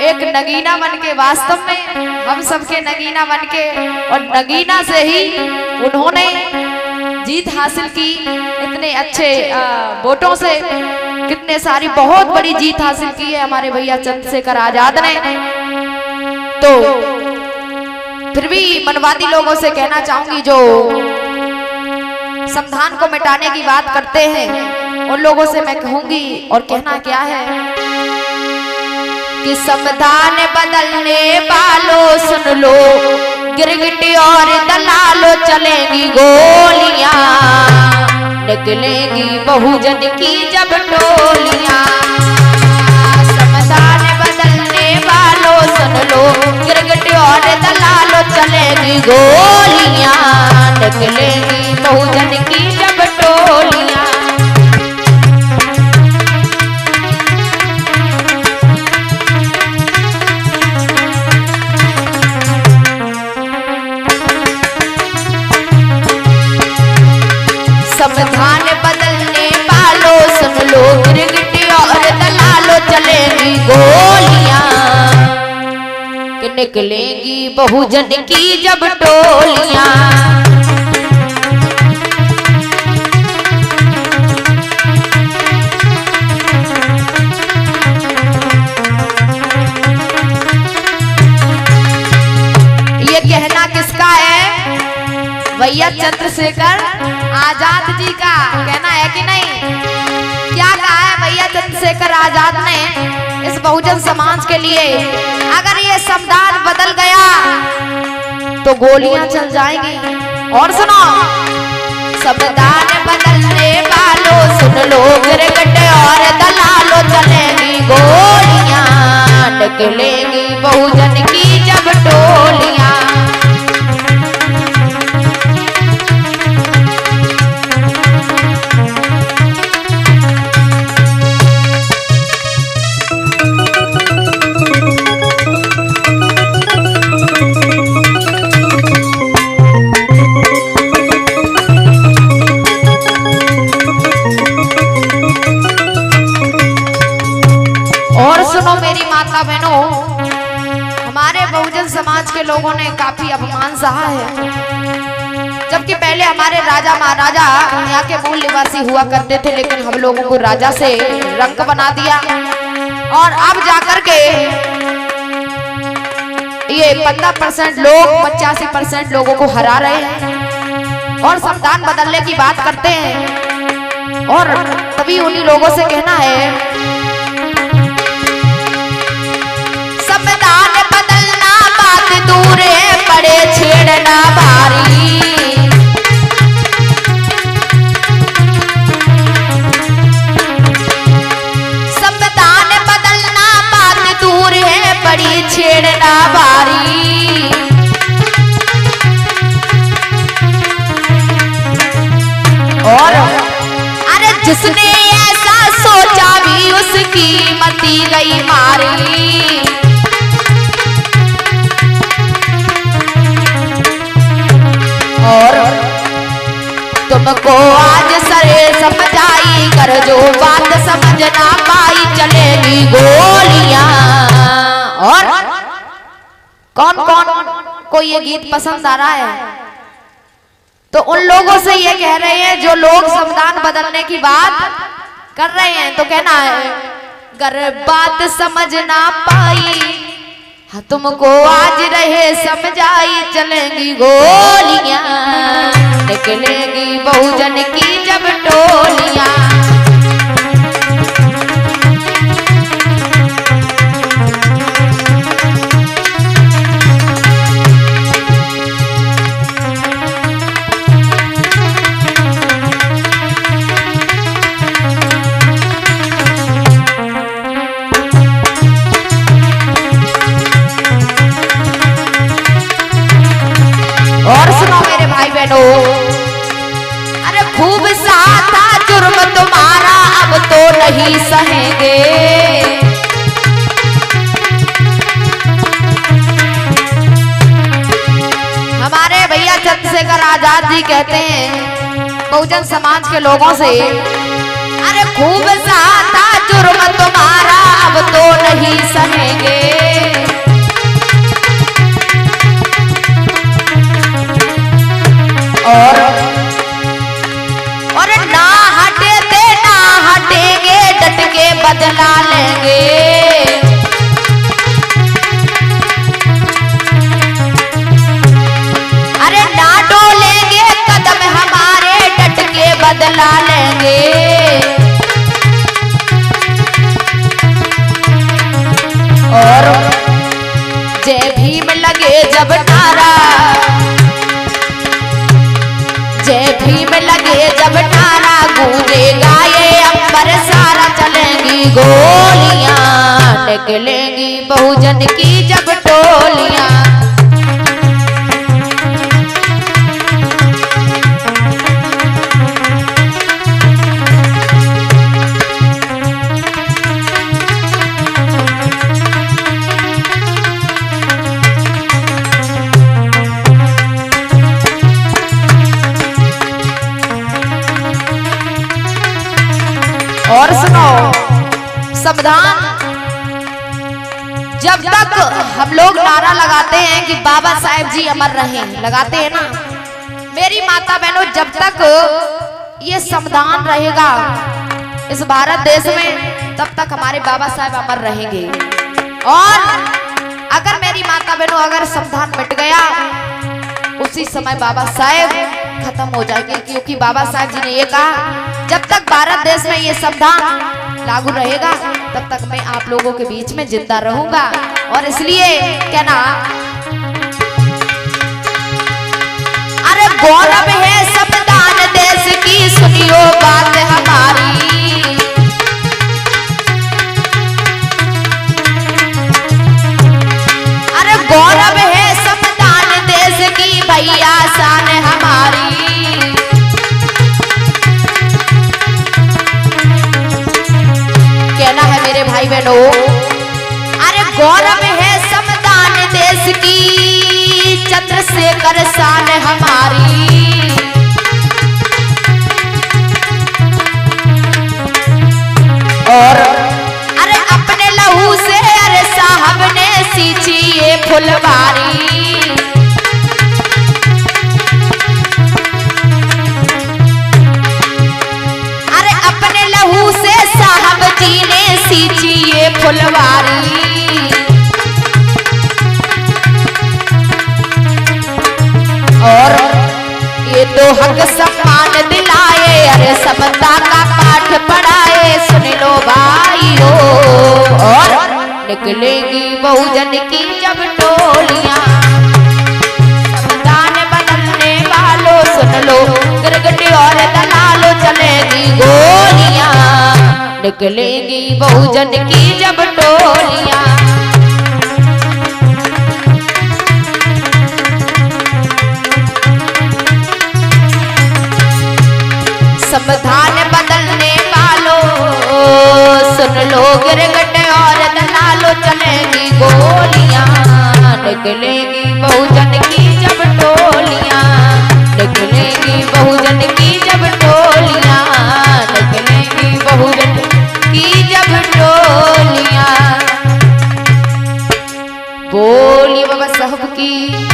एक नगीना बन के, वास्तव में हम सबके नगीना बन के, और नगीना से ही उन्होंने जीत हासिल की। इतने अच्छे वोटों से कितने सारी बहुत बड़ी जीत हासिल की है हमारे भैया चंद्रशेखर आजाद ने। तो फिर भी मनवादी लोगों से कहना चाहूंगी जो संविधान को मिटाने की बात करते हैं उन लोगों से मैं कहूंगी, और कहना क्या है कि संविधान बदलने वालों सुन लो, गिरगिट और दलालो चलेंगी गोलियां, निकलेंगी बहुजन की जब टोलियां। संविधान बदलने वालों सुन लो, गिरगिट और दलालो चलेंगी गोलियां, निकलेंगी बहुजन की जब टोलियां। संविधान बदलने वालों सुन लो, गिरगिट और दलालो चलेंगी गोलियां, कि निकलेंगी बहुजन की जब टोलियां। ये कहना किसका है? भैया चंद्रशेखर आजाद जी का कहना है कि नहीं? क्या कहा है भैया चंद्रशेखर आजाद ने इस बहुजन समाज के लिए? अगर ये संविधान बदल गया तो गोलियां चल जाएंगी। और सुनो, संविधान बदलने वालों सुन लो, गिरगिट और दलालो चलेंगी गोलियां, निकलेंगी बहुजन की जब टोलियां। बहनों, हमारे बहुजन समाज के लोगों ने काफी अपमान सहा है। जबकि पहले हमारे राजा महाराजा यहाँ के मूल निवासी हुआ करते थे, लेकिन हम लोगों को राजा से रंक बना दिया, और अब जाकर के ये 15% लोग 85% लोगों को हरा रहे हैं और संविधान बदलने की बात करते हैं। और तभी उन्हीं लोगों से कहना है, संविधान बदलना बात दूर है, पड़े छेड़ना भारी। संविधान बदलना बात दूर है, पड़ी छेड़ना भारी। और अरे जिसने ऐसा सोचा भी उसकी मती गई मारी। और तुमको आज सरे समझाई कर, जो बात समझ ना पाई चलेगी गोलियां। और कौन कौन को ये गीत पसंद आ रहा है? तो उन लोगों से ये कह रहे हैं जो लोग संविधान बदलने की बात कर रहे हैं, तो कहना है, अगर बात समझ ना पाई तुमको आज रहे समझाई चलेंगी गोलियां, निकलेंगी बहुजन की जब टोलियां। और सुनो मेरे भाई बहनों, अरे खूब सहा था जुर्म तुम्हारा, अब तो नहीं सहेंगे। हमारे भैया चंद्रशेखर आजाद जी कहते हैं बहुजन समाज के लोगों से, अरे खूब सहा था जुर्म तुम्हारा, अब तो नहीं सहेंगे। और जय भीम लगे जब नारा, जय भीम लगे जब नारा, गूंजेगा ये अंबर सारा। चलेंगी गोलियां, निकलेंगी बहुजन की जब टोलियां। और सुनो, संविधान जब तक हम लोग नारा लगाते हैं कि बाबा साहेब जी अमर रहे, लगाते हैं ना मेरी माता बहनों, जब तक ये संविधान रहेगा इस भारत देश में तब तक हमारे बाबा साहेब अमर रहेंगे। और अगर मेरी माता बहनों अगर संविधान मिट गया उसी समय बाबा साहेब खत्म हो जाएंगे, क्योंकि बाबा साहेब जी ने ये कहा जब तक भारत देश में ये संविधान लागू रहेगा तब तक मैं आप लोगों के बीच में जिंदा रहूंगा। और इसलिए क्या ना, अरे गौरव है संविधान देश की, सुनियो बात हमारी। अरे गौरव है संविधान देश की, भैया शान हमारी। कहना है मेरे भाई बहनों, अरे गौरव है संविधान देश की, चंद्रशेखर शान हमारी। और अरे अपने लहू से अरे साहब ने सींची ये फुलवारी। अरे अपने लहू से साहब जी ने सींची ये फुलवारी। और ये तो हक सम्मान दिलाए, अरे समता का पाठ पढ़ाए, सुन लो भाइयों। और निकलेगी बहुजन की जब टोलियां, संविधान बदलने वालों सुन लो, गिरगिट और दलालो चलेगी गोलियां, निकलेगी बहुजन की जब टोलियां। संविधान बदलने वालों सुन लो, गिरगिट और दलालो चलेगी गोलियां, निकलेगी बहुजन की जब टोलियां, निकलेगी बहुजन की जब टोलियां, निकलेगी बहुजन की जब टोलियां। बोलिए बाबा साहब की।